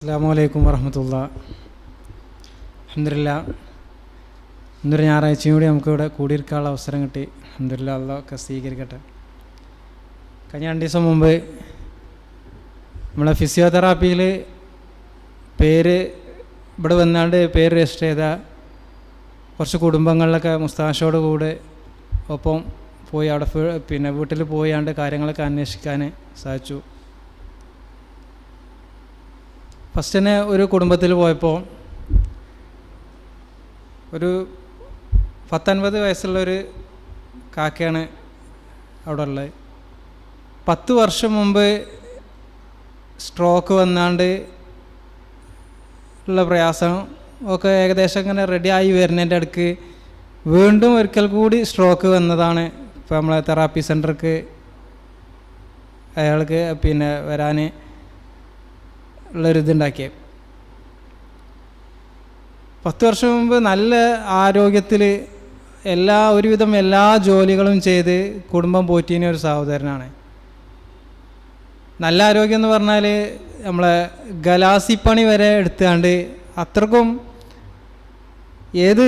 അസ്സലാമു വറഹ്മത്തുള്ളാഹി. അൽഹംദുലില്ലാഹ്, ഇന്നൊരു ഞായറാഴ്ചയും കൂടി നമുക്കിവിടെ കൂടിയിരിക്കാനുള്ള അവസരം കിട്ടി. അൽഹംദുലില്ലാഹ്, അല്ലാഹ് ഒക്കെ സ്വീകരിക്കട്ടെ. കഴിഞ്ഞ 2 ദിവസം മുമ്പ് നമ്മളെ ഫിസിയോതെറാപ്പിയിൽ പേര് ഇവിടെ വന്നാണ്ട് പേര് രജിസ്റ്റർ ചെയ്ത കുറച്ച് കുടുംബങ്ങളിലൊക്കെ മുസ്താഷോട് കൂടെ ഒപ്പം പോയി അവിടെ വീട്ടിൽ പോയാണ്ട് കാര്യങ്ങളൊക്കെ അന്വേഷിക്കാൻ സാധിച്ചു. ഫസ്റ്റ് തന്നെ ഒരു കുടുംബത്തിൽ പോയപ്പോൾ ഒരു 19 വയസ്സുള്ളൊരു കാക്കയാണ് അവിടെ ഉള്ളത്. 10 വർഷം മുമ്പ് സ്ട്രോക്ക് വന്നാണ്ട് ഉള്ള പ്രയാസം ഒക്കെ ഏകദേശം ഇങ്ങനെ റെഡിയായി വരുന്നതിൻ്റെ അടുക്ക് വീണ്ടും ഒരിക്കൽ കൂടി സ്ട്രോക്ക് വന്നതാണ്. ഇപ്പോൾ നമ്മളെ തെറാപ്പി സെൻറ്റർക്ക് അയാൾക്ക് വരാൻ ഉള്ളൊരിതുണ്ടാക്കിയത്. 10 വർഷം മുമ്പ് നല്ല ആരോഗ്യത്തിൽ ഒരുവിധം എല്ലാ ജോലികളും ചെയ്ത് കുടുംബം പോറ്റിയ ഒരു സഹോദരനാണ്. നല്ല ആരോഗ്യം എന്ന് പറഞ്ഞാൽ നമ്മളെ ഗലാസിപ്പണി വരെ എടുത്തുകൊണ്ട് അത്രക്കും ഏത്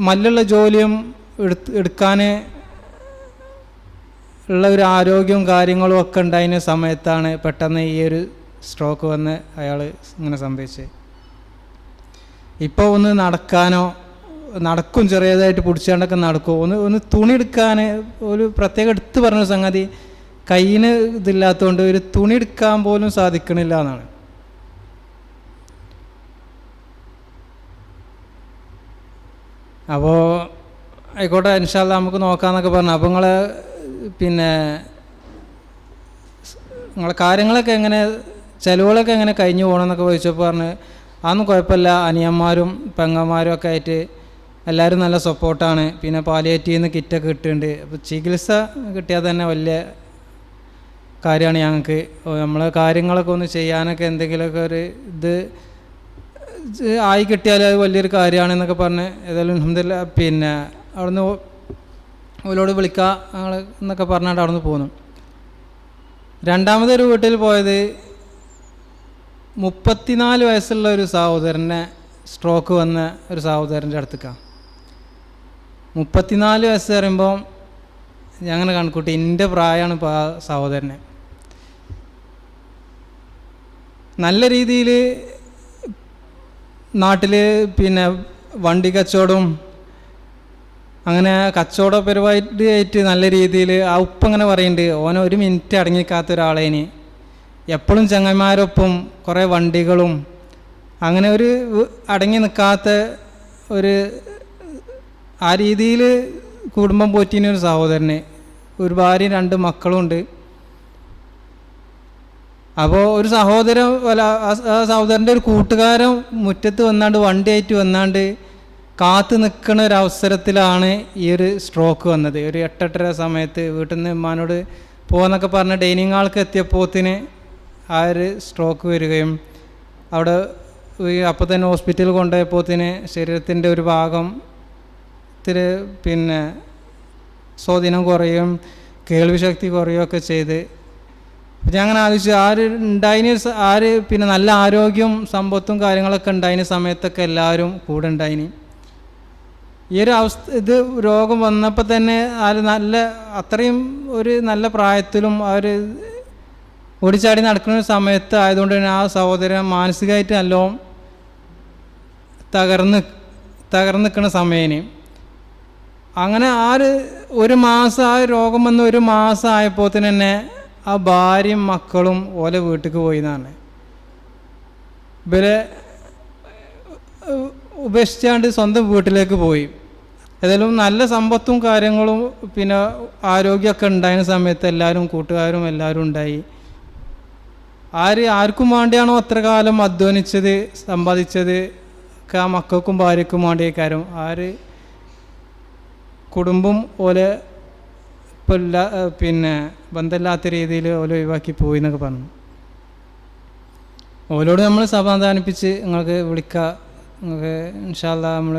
മല്ലുള്ള ജോലിയും എടുക്കാൻ ഉള്ള ഒരു ആരോഗ്യവും കാര്യങ്ങളും ഒക്കെ ഉണ്ടായിരുന്ന സമയത്താണ് പെട്ടെന്ന് ഈ ഒരു സ്ട്രോക്ക് വന്ന് അയാൾ ഇങ്ങനെ സംഭവിച്ചത്. ഇപ്പോൾ ഒന്ന് നടക്കും, ചെറിയതായിട്ട് പിടിച്ചാണ്ടൊക്കെ നടക്കും. ഒന്ന് തുണി എടുക്കാൻ ഒരു പ്രത്യേകം എടുത്ത് പറഞ്ഞ സംഗതി, കയ്യിന് ഇതില്ലാത്തതുകൊണ്ട് ഒരു തുണി എടുക്കാൻ പോലും സാധിക്കണില്ല എന്നാണ്. അപ്പോൾ ആയിക്കോട്ടെ, ഇൻഷാ അല്ലാഹ് നമുക്ക് നോക്കാമെന്നൊക്കെ പറഞ്ഞു. അപ്പോൾ നിങ്ങളെ കാര്യങ്ങളൊക്കെ എങ്ങനെ, ചിലവുകളൊക്കെ എങ്ങനെ കഴിഞ്ഞു പോകണമെന്നൊക്കെ ചോദിച്ചപ്പോൾ പറഞ്ഞ് അതൊന്നും കുഴപ്പമില്ല, അനിയന്മാരും പെങ്ങന്മാരും ഒക്കെ ആയിട്ട് എല്ലാവരും നല്ല സപ്പോർട്ടാണ്. പിന്നെ പാലിയേറ്റീവ് നിന്ന് കിറ്റൊക്കെ കിട്ടുന്നുണ്ട്. അപ്പോൾ ചികിത്സ കിട്ടിയാൽ തന്നെ വലിയ കാര്യമാണ് ഞങ്ങൾക്ക്. നമ്മളെ കാര്യങ്ങളൊക്കെ ഒന്ന് ചെയ്യാനൊക്കെ എന്തെങ്കിലുമൊക്കെ ഒരു ഇത് ആയി കിട്ടിയാൽ അത് വലിയൊരു കാര്യമാണെന്നൊക്കെ പറഞ്ഞ് ഏതായാലും അൽഹംദുലില്ലാഹ് അവിടുന്ന് അവരോട് വിളിക്കാം ഞങ്ങൾ എന്നൊക്കെ പറഞ്ഞാണ്ട് അവിടെ നിന്ന് പോന്നു. രണ്ടാമതൊരു വീട്ടിൽ പോയത് 34 വയസ്സുള്ള ഒരു സഹോദരനെ സ്ട്രോക്ക് വന്ന ഒരു സഹോദരൻ്റെ അടുത്തേക്കാണ്. 34 വയസ്സ് പറയുമ്പോൾ ഞങ്ങൾ കണക്കൂട്ടി എൻ്റെ പ്രായമാണ് ഇപ്പോൾ ആ സഹോദരനെ. നല്ല രീതിയിൽ നാട്ടിൽ വണ്ടി കച്ചവടവും അങ്ങനെ കച്ചവട പരിപാടിയായിട്ട് നല്ല രീതിയിൽ ആ ഉപ്പ അങ്ങനെ പറയുന്നുണ്ട്, ഓനെ 1 മിനിറ്റ് അടങ്ങിക്കാത്ത ഒരാളേന്, എപ്പോഴും ചങ്ങന്മാരൊപ്പം കുറേ വണ്ടികളും അങ്ങനെ ഒരു അടങ്ങി നിൽക്കാത്ത ഒരു ആ രീതിയിൽ കുടുംബം പോറ്റിയ ഒരു സഹോദരന്, ഒരു ഭാര്യയും 2 മക്കളുമുണ്ട്. അപ്പോൾ ഒരു ആ സഹോദരൻ്റെ ഒരു കൂട്ടുകാരൻ മുറ്റത്ത് വന്നാണ്ട് വണ്ടിയായിട്ട് വന്നാണ്ട് കാത്തു നിൽക്കുന്ന ഒരവസരത്തിലാണ് ഈ ഒരു സ്ട്രോക്ക് വന്നത്. ഒരു 8-8:30 സമയത്ത് വീട്ടിൽ നിന്ന് ഉമ്മാനോട് പോകുന്നൊക്കെ പറഞ്ഞ് ഡൈനിങ് ഹാൾക്ക് എത്തിയപ്പോത്തിന് ആ ഒരു സ്ട്രോക്ക് വരികയും അവിടെ അപ്പോൾ തന്നെ ഹോസ്പിറ്റലിൽ കൊണ്ടുപോയപ്പോത്തിന് ശരീരത്തിൻ്റെ ഒരു ഭാഗത്തിൽ സ്വാധീനം കുറയും, കേൾവി ശക്തി കുറയുകയൊക്കെ ചെയ്ത്. ഞാൻ അങ്ങനെ ആലോചിച്ചു, നല്ല ആരോഗ്യം സമ്പത്തും കാര്യങ്ങളൊക്കെ ഉണ്ടായിരുന്ന സമയത്തൊക്കെ എല്ലാവരും കൂടെ ഉണ്ടായിന്. ഈ ഒരു ഇത് രോഗം വന്നപ്പോൾ തന്നെ അത്രയും ഒരു നല്ല പ്രായത്തിലും ഓടിച്ചാടി നടക്കുന്ന സമയത്ത് ആയതുകൊണ്ട് തന്നെ ആ സഹോദരൻ മാനസികമായിട്ട് നല്ലോണം തകർന്ന് നിൽക്കുന്ന സമയേന്. അങ്ങനെ ഒരു മാസം ആ രോഗം വന്ന് 1 മാസം ആയപ്പോൾ തന്നെ ആ ഭാര്യയും മക്കളും ഓലെ വീട്ടിലേക്ക് പോയി എന്നാണ്. ഇവരെ ഉപേക്ഷിച്ചാണ്ട് സ്വന്തം വീട്ടിലേക്ക് പോയി. ഏതായാലും നല്ല സമ്പത്തും കാര്യങ്ങളും ആരോഗ്യമൊക്കെ ഉണ്ടായിരുന്ന സമയത്ത് എല്ലാവരും കൂട്ടുകാരും എല്ലാവരും ഉണ്ടായി. ആർക്കും വേണ്ടിയാണോ അത്ര കാലം അധ്വാനിച്ചത് സമ്പാദിച്ചത് ഒക്കെ ആ മക്കൾക്കും ഭാര്യക്കും വേണ്ടിയ കാര്യം കുടുംബം ഓലെ ബന്ധമില്ലാത്ത രീതിയിൽ ഓല ഒഴിവാക്കി പോയി എന്നൊക്കെ പറഞ്ഞു. ഓലോട് നമ്മൾ സമാധാനിപ്പിച്ച് നിങ്ങൾക്ക് വിളിക്കാം, നിങ്ങൾക്ക് ഇൻഷാ അല്ലാഹ് നമ്മൾ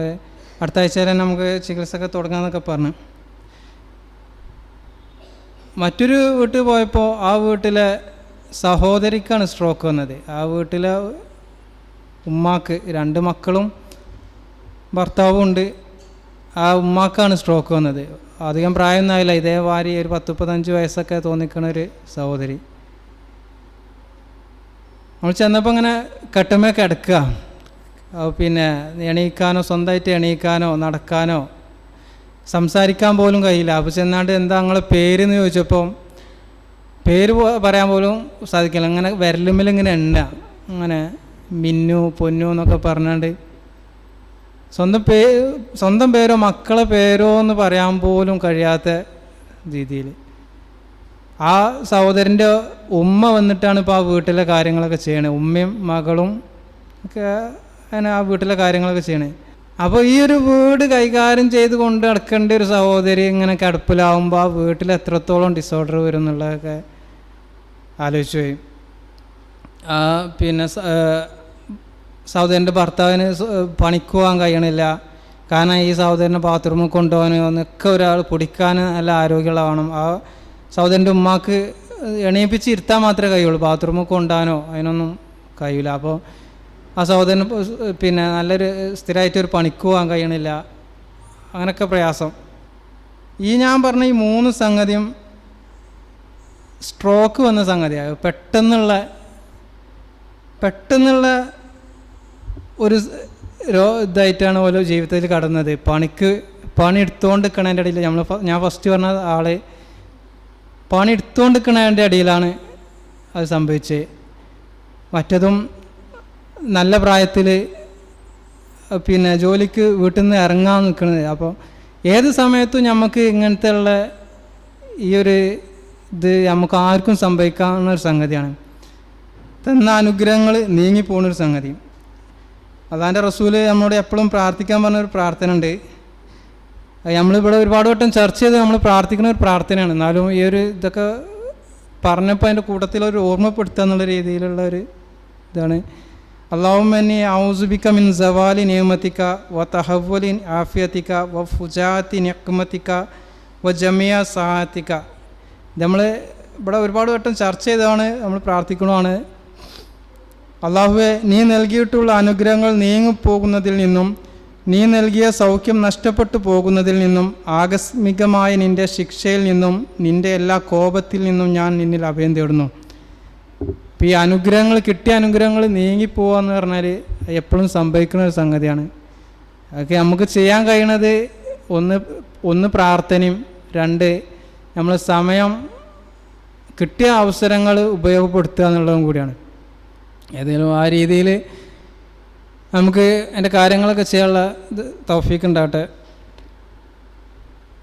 അടുത്ത ആഴ്ച തന്നെ നമുക്ക് ചികിത്സ ഒക്കെ തുടങ്ങാമെന്നൊക്കെ പറഞ്ഞു. മറ്റൊരു വീട്ടിൽ പോയപ്പോൾ ആ വീട്ടിലെ സഹോദരിക്കാണ് സ്ട്രോക്ക് വന്നത്. ആ വീട്ടിലെ ഉമ്മാക്ക് 2 മക്കളും ഭർത്താവും ഉണ്ട്. ആ ഉമ്മാക്കാണ് സ്ട്രോക്ക് വന്നത്. അധികം പ്രായമൊന്നും ആയില്ല, ഇതേമാതിരി ഒരു 10-15 വയസ്സൊക്കെ തോന്നിക്കണ ഒരു സഹോദരി. നമ്മൾ ചെന്നപ്പോൾ ഇങ്ങനെ കട്ടുമേ കിടക്കുക. പിന്നെ എണീക്കാനോ സ്വന്തമായിട്ട് എണീക്കാനോ നടക്കാനോ സംസാരിക്കാൻ പോലും കഴിയില്ല. അപ്പോൾ ചെന്നാണ്ട് എന്താ നിങ്ങളെ പേരെന്ന് ചോദിച്ചപ്പോൾ പേര് പറയാൻ പോലും സാധിക്കില്ല. അങ്ങനെ വിരലുമ്മിൽ ഇങ്ങനെ എണ്ണ, അങ്ങനെ മിന്നു പൊന്നു എന്നൊക്കെ പറഞ്ഞാണ്ട് സ്വന്തം പേരോ മക്കളെ പേരോ എന്ന് പറയാൻ പോലും കഴിയാത്ത രീതിയിൽ ആ സഹോദരൻ്റെ ഉമ്മ വന്നിട്ടാണ് ഇപ്പോൾ ആ വീട്ടിലെ കാര്യങ്ങളൊക്കെ ചെയ്യണത്. ഉമ്മയും മകളും ഒക്കെ അങ്ങനെ ആ വീട്ടിലെ കാര്യങ്ങളൊക്കെ ചെയ്യണേ. അപ്പോൾ ഈ ഒരു വീട് കൈകാര്യം ചെയ്ത് കൊണ്ട് നടക്കേണ്ട ഒരു സഹോദരി ഇങ്ങനെ കിടപ്പിലാവുമ്പോൾ ആ വീട്ടിൽ എത്രത്തോളം ഡിസോർഡർ വരും എന്നുള്ളതൊക്കെ ആലോചിച്ച് പോയി. പിന്നെ സഹോദരൻ്റെ ഭർത്താവിന് പണിക്ക് പോകാൻ കഴിയണില്ല. കാരണം ഈ സഹോദരനെ ബാത്റൂമിൽ കൊണ്ടുപോകാനോ എന്നൊക്കെ ഒരാൾ പിടിക്കാൻ നല്ല ആരോഗ്യമുള്ളതാണ്. ആ സഹോദരൻ്റെ ഉമ്മാക്ക് എണീപ്പിച്ച് ഇരുത്താൻ മാത്രമേ കഴിയുള്ളൂ, ബാത്റൂമിൽ കൊണ്ടുപോകാനോ അതിനൊന്നും കഴിയില്ല. അപ്പോൾ ആ സഹോദരന് പിന്നെ നല്ലൊരു സ്ഥിരമായിട്ടൊരു പണിക്ക് പോകാൻ കഴിയണില്ല. അങ്ങനെയൊക്കെ പ്രയാസം. ഈ ഞാൻ പറഞ്ഞ ഈ 3 സംഗതിയും സ്ട്രോക്ക് വന്ന സംഗതിയാണ്. പെട്ടെന്നുള്ള ഒരു ഇതായിട്ടാണ് ഓരോ ജീവിതത്തിൽ കടന്നത്. പണി എടുത്തുകൊണ്ട് നിൽക്കണതിൻ്റെ ഇടയിൽ ഞാൻ ഫസ്റ്റ് പറഞ്ഞ ആൾ പണി എടുത്തുകൊണ്ട് നിൽക്കണതിൻ്റെ ഇടയിലാണ് അത് സംഭവിച്ചത്. മറ്റതും നല്ല പ്രായത്തിൽ പിന്നെ ജോലിക്ക് വീട്ടിൽ നിന്ന് ഇറങ്ങാൻ നിൽക്കുന്നത്. അപ്പോൾ ഏത് സമയത്തും നമുക്ക് ഇങ്ങനത്തെ ഉള്ള ഈ ഒരു ഇത് നമുക്ക് ആർക്കും സംഭവിക്കാവുന്ന ഒരു സംഗതിയാണ്. തന്ന അനുഗ്രഹങ്ങൾ നീങ്ങിപ്പോകുന്നൊരു സംഗതി. അള്ളാൻ്റെ റസൂല് നമ്മളോട് എപ്പോഴും പ്രാർത്ഥിക്കാൻ പറഞ്ഞൊരു പ്രാർത്ഥന ഉണ്ട്. നമ്മളിവിടെ ഒരുപാട് വട്ടം ചർച്ച ചെയ്ത് നമ്മൾ പ്രാർത്ഥിക്കുന്ന ഒരു പ്രാർത്ഥനയാണ്. എന്നാലും ഈ ഒരു ഇതൊക്കെ പറഞ്ഞപ്പോൾ അതിൻ്റെ കൂട്ടത്തിലൊരു ഓർമ്മപ്പെടുത്തുക എന്നുള്ള രീതിയിലുള്ള ഒരു ഇതാണ്. അല്ലാഹുമ്മ ഇന്നി അഊസു ബിക മിൻ സവാലി നിഅമതിക വ തഹവ്വുലി ആഫിയതിക വ ഫുജാതി നിഖ്മതിക വ ജമിയ സഹാതിക. നമ്മൾ ഇവിടെ ഒരുപാട് വട്ടം ചർച്ച ചെയ്തതാണ്, നമ്മൾ പ്രാർത്ഥിക്കണമാണ്. അല്ലാഹുവേ, നീ നൽകിയിട്ടുള്ള അനുഗ്രഹങ്ങൾ നീങ്ങിപ്പോകുന്നതിൽ നിന്നും നീ നൽകിയ സൗഖ്യം നഷ്ടപ്പെട്ടു പോകുന്നതിൽ നിന്നും ആകസ്മികമായ നിൻ്റെ ശിക്ഷയിൽ നിന്നും നിൻ്റെ എല്ലാ കോപത്തിൽ നിന്നും ഞാൻ നിന്നിൽ അഭയം തേടുന്നു. ഇപ്പോൾ ഈ അനുഗ്രഹങ്ങൾ, കിട്ടിയ അനുഗ്രഹങ്ങൾ നീങ്ങിപ്പോവുക എന്ന് പറഞ്ഞാൽ എപ്പോഴും സംഭവിക്കുന്ന ഒരു സംഗതിയാണ്. അതൊക്കെ നമുക്ക് ചെയ്യാൻ കഴിയുന്നത് ഒന്ന് പ്രാർത്ഥനയും, 2 നമ്മൾ സമയം കിട്ടിയ അവസരങ്ങൾ ഉപയോഗപ്പെടുത്തുക എന്നുള്ളതും കൂടിയാണ്. ഏതെങ്കിലും ആ രീതിയിൽ നമുക്ക് എൻ്റെ കാര്യങ്ങളൊക്കെ ചെയ്യാനുള്ള തൗഫീക്ക് ഉണ്ടാവട്ടെ.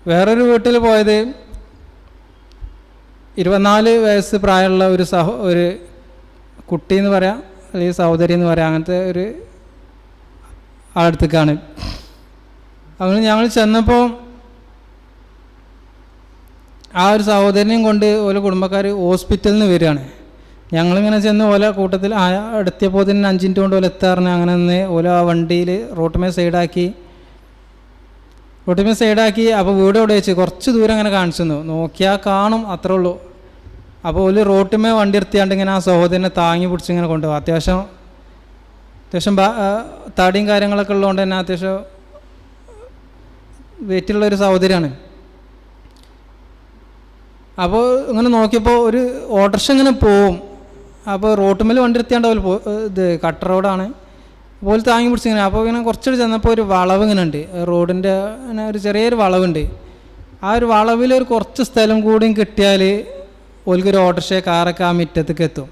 വേറൊരു വീട്ടിൽ പോയത് 24 വയസ്സ് പ്രായമുള്ള ഒരു കുട്ടി എന്ന് പറയാം, അല്ലെങ്കിൽ സഹോദരി എന്ന് പറയാം, അങ്ങനത്തെ ഒരു ആളടുത്തേക്കാണ്. അങ്ങനെ ഞങ്ങൾ ചെന്നപ്പോൾ ആ ഒരു സഹോദരനെയും കൊണ്ട് ഓരോ കുടുംബക്കാർ ഹോസ്പിറ്റലിൽ നിന്ന് വരികയാണ്. ഞങ്ങളിങ്ങനെ ചെന്ന് ഓല കൂട്ടത്തിൽ അടുത്തപ്പോൾ തന്നെ 5 മിനിറ്റ് കൊണ്ട് ഓല എത്താറിന്. അങ്ങനെ നിന്ന് ഓല ആ വണ്ടിയിൽ റോട്ടുമേ സൈഡാക്കി. അപ്പോൾ വീട് എവിടെ വെച്ച് കുറച്ച് ദൂരം അങ്ങനെ കാണിച്ചു തന്നു. നോക്കിയാൽ കാണും, അത്രേ ഉള്ളൂ. അപ്പോൾ ഒരു റോട്ടുമേ വണ്ടി നിർത്തിയാണ്ട് ഇങ്ങനെ ആ സഹോദരനെ താങ്ങി പിടിച്ച് ഇങ്ങനെ കൊണ്ടുപോകും. അത്യാവശ്യം തടിയും കാര്യങ്ങളൊക്കെ ഉള്ളതുകൊണ്ട് തന്നെ അത്യാവശ്യം വെയിറ്റുള്ളൊരു സഹോദരിയാണ്. അപ്പോൾ ഇങ്ങനെ നോക്കിയപ്പോൾ ഒരു ഓട്ടോറിക്ഷ ഇങ്ങനെ പോവും. അപ്പോൾ റോട്ടുമേൽ വണ്ടി നിർത്തിയാണ്ട് ഇത് കട്ട റോഡാണ്. അപ്പോൾ താങ്ങി പിടിച്ചിങ്ങനെ. അപ്പോൾ ഇങ്ങനെ കുറച്ചുകൂടി ചെന്നപ്പോൾ ഒരു വളവ് ഇങ്ങനെ ഉണ്ട്, റോഡിൻ്റെ അങ്ങനെ ഒരു ചെറിയൊരു വളവുണ്ട്. ആ ഒരു വളവിൽ ഒരു കുറച്ച് സ്ഥലം കൂടിയും കിട്ടിയാൽ ഓൽക്കൊരു ഓട്ടോറിക്ഷ കാറൊക്കെ ആ മുറ്റത്തേക്ക് എത്തും.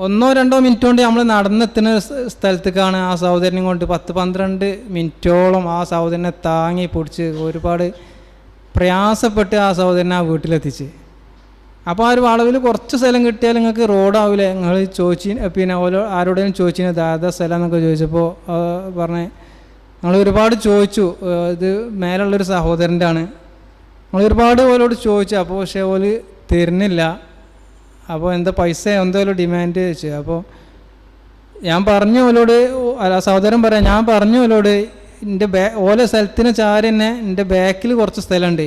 1-2 മിനിറ്റ് കൊണ്ട് നമ്മൾ നടന്നെത്തുന്ന സ്ഥലത്തേക്കാണ് ആ സഹോദരനെ കൊണ്ട് 10-12 മിനിറ്റോളം ആ സഹോദരനെ താങ്ങി പിടിച്ച് ഒരുപാട് പ്രയാസപ്പെട്ട് ആ സഹോദരനെ ആ വീട്ടിലെത്തിച്ച്. അപ്പോൾ ആ ഒരു വളവിൽ കുറച്ച് സ്ഥലം കിട്ടിയാൽ നിങ്ങൾക്ക് റോഡാവില്ലേ, നിങ്ങൾ പിന്നെ ആരോടെങ്കിലും ചോദിച്ചിന് ദാദാ സ്ഥലം എന്നൊക്കെ ചോദിച്ചപ്പോൾ പറഞ്ഞേ ഞങ്ങൾ ഒരുപാട് ചോദിച്ചു, ഇത് മേലുള്ളൊരു സഹോദരൻ്റെ ആണ്. ഞങ്ങൾ ഒരുപാട് ഓലോട് ചോദിച്ചു. അപ്പോൾ പക്ഷേ ഓല് തരുന്നില്ല. അപ്പോൾ എന്താ പൈസ എന്തോലും ഡിമാൻഡ് വെച്ചു. അപ്പോൾ ഞാൻ പറഞ്ഞു ഓലോട്, സഹോദരൻ പറയാം, ഞാൻ പറഞ്ഞു ഓലോട് എൻ്റെ ഓല സ്ഥലത്തിന് ചാരി തന്നെ എൻ്റെ ബാക്കിൽ കുറച്ച് സ്ഥലമുണ്ട്,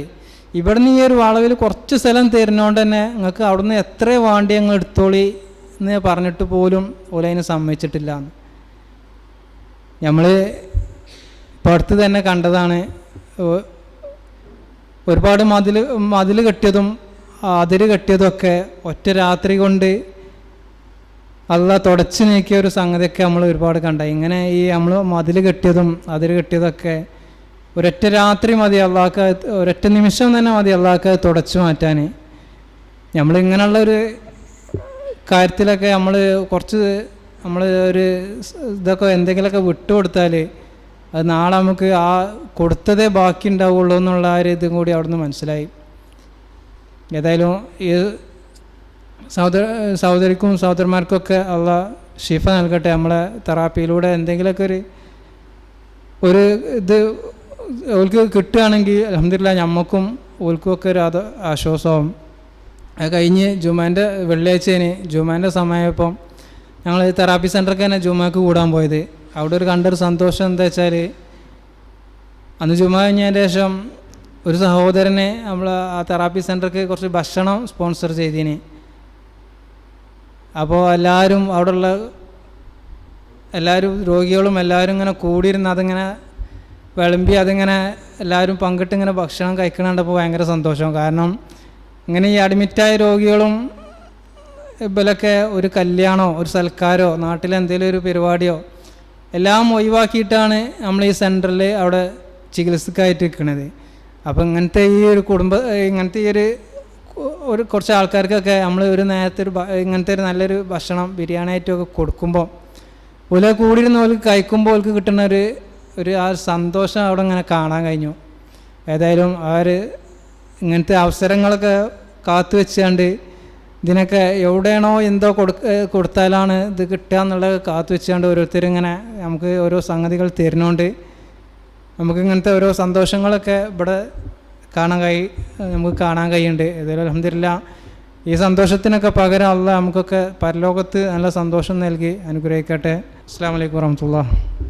ഇവിടെ നിന്ന് ഈ ഒരു വളവിൽ കുറച്ച് സ്ഥലം തരുന്നതുകൊണ്ട് തന്നെ നിങ്ങൾക്ക് അവിടുന്ന് എത്ര വേണ്ടി അങ്ങ് എടുത്തോളി എന്ന് പറഞ്ഞിട്ട് പോലും ഓല അതിനെ സമ്മതിച്ചിട്ടില്ല. നമ്മൾ ഇപ്പോൾ അടുത്ത് തന്നെ കണ്ടതാണ്, ഒരുപാട് മതിൽ കെട്ടിയതും അതിര് കെട്ടിയതൊക്കെ ഒറ്റ രാത്രി കൊണ്ട് അള്ളാഹ് തുടച്ചു നീക്കിയ ഒരു സംഗതിയൊക്കെ നമ്മൾ ഒരുപാട് കണ്ട. ഇങ്ങനെ ഈ നമ്മൾ മതിൽ കെട്ടിയതും അതിര് കെട്ടിയതൊക്കെ ഒരൊറ്റ രാത്രി മതി അള്ളാഹ്ക്ക്, ഒരൊറ്റ നിമിഷം തന്നെ മതി അള്ളാഹ്ക്ക് തുടച്ചു മാറ്റാൻ. നമ്മളിങ്ങനെയുള്ളൊരു കാര്യത്തിലൊക്കെ നമ്മൾ ഒരു ഇതൊക്കെ എന്തെങ്കിലുമൊക്കെ വിട്ടുകൊടുത്താൽ അത് നാളെ നമുക്ക് ആ കൊടുത്തതേ ബാക്കി ഉണ്ടാവുള്ളൂ എന്നുള്ള ആ ഒരു ഇതും കൂടി അവിടുന്ന് മനസ്സിലായി. ഏതായാലും ഈ സഹോദരിക്കും സഹോദരന്മാർക്കൊക്കെ അള്ളാഹ് ഷിഫ നൽകട്ടെ. നമ്മളെ തെറാപ്പിയിലൂടെ എന്തെങ്കിലുമൊക്കെ ഒരു ഇത് ഓൾക്ക് കിട്ടുകയാണെങ്കിൽ അൽഹംദുലില്ലാഹ് ഞമ്മക്കും ഓൾക്കുമൊക്കെ ഒരു ആശ്വാസമാവും. അത് കഴിഞ്ഞ് വെള്ളിയാഴ്ചേന് ജുമാൻ്റെ സമയമായപ്പം ഞങ്ങൾ തെറാപ്പി സെൻ്റർക്ക് തന്നെ ജുമാക്ക് കൂടാൻ പോയത്. അവിടെ കണ്ടൊരു സന്തോഷം എന്താ വെച്ചാൽ, അന്ന് ജുമാ കഴിഞ്ഞതിന് ശേഷം ഒരു സഹോദരനെ നമ്മൾ ആ തെറാപ്പി സെൻ്റർക്ക് കുറച്ച് ഭക്ഷണം സ്പോൺസർ ചെയ്തിന്. അപ്പോൾ അവിടെയുള്ള എല്ലാവരും രോഗികളും എല്ലാവരും ഇങ്ങനെ കൂടിയിരുന്ന് അതിങ്ങനെ വിളമ്പി അതിങ്ങനെ എല്ലാവരും പങ്കിട്ട് ഇങ്ങനെ ഭക്ഷണം കഴിക്കണുണ്ടപ്പോൾ ഭയങ്കര സന്തോഷം. കാരണം ഇങ്ങനെ ഈ അഡ്മിറ്റായ രോഗികളും ഇവരൊക്കെ ഒരു കല്യാണമോ ഒരു സൽക്കാരോ നാട്ടിലെന്തെങ്കിലും ഒരു പരിപാടിയോ എല്ലാം ഒഴിവാക്കിയിട്ടാണ് നമ്മൾ ഈ സെൻറ്ററിൽ അവിടെ ചികിത്സക്കായിട്ട് നിൽക്കുന്നത്. അപ്പോൾ ഇങ്ങനത്തെ ഈ ഒരു കുറച്ച് ആൾക്കാർക്കൊക്കെ നമ്മൾ ഒരു നേരത്തെ ഇങ്ങനത്തെ ഒരു നല്ലൊരു ഭക്ഷണം ബിരിയാണി ആയിട്ടൊക്കെ കൊടുക്കുമ്പോൾ ഓല കൂടിയിരുന്ന് ഓൾക്ക് കഴിക്കുമ്പോൾ ഓൾക്ക് കിട്ടുന്ന ആ സന്തോഷം അവിടെ ഇങ്ങനെ കാണാൻ കഴിഞ്ഞു. ഏതായാലും ഇങ്ങനത്തെ അവസരങ്ങളൊക്കെ കാത്തു വെച്ചുകൊണ്ട് ഇതിനൊക്കെ എവിടെയാണോ എന്തോ കൊടുത്താലാണ് ഇത് കിട്ടുക എന്നുള്ളത് കാത്തു വെച്ചുകൊണ്ട് ഓരോരുത്തരിങ്ങനെ നമുക്ക് ഓരോ സംഗതികൾ തരുന്നതുകൊണ്ട് നമുക്ക് ഇങ്ങനത്തെ ഓരോ സന്തോഷങ്ങളൊക്കെ ഇവിടെ നമുക്ക് കാണാൻ കഴിയുന്നുണ്ട്. ഏതായാലും അൽഹംദുലില്ലാഹ് ഈ സന്തോഷത്തിനൊക്കെ പകരം അള്ളാഹ് നമുക്കൊക്കെ പരലോകത്ത് നല്ല സന്തോഷം നൽകി അനുഗ്രഹിക്കട്ടെ. അസ്സലാമു അലൈക്കും വറഹ്മത്തുള്ളാഹി.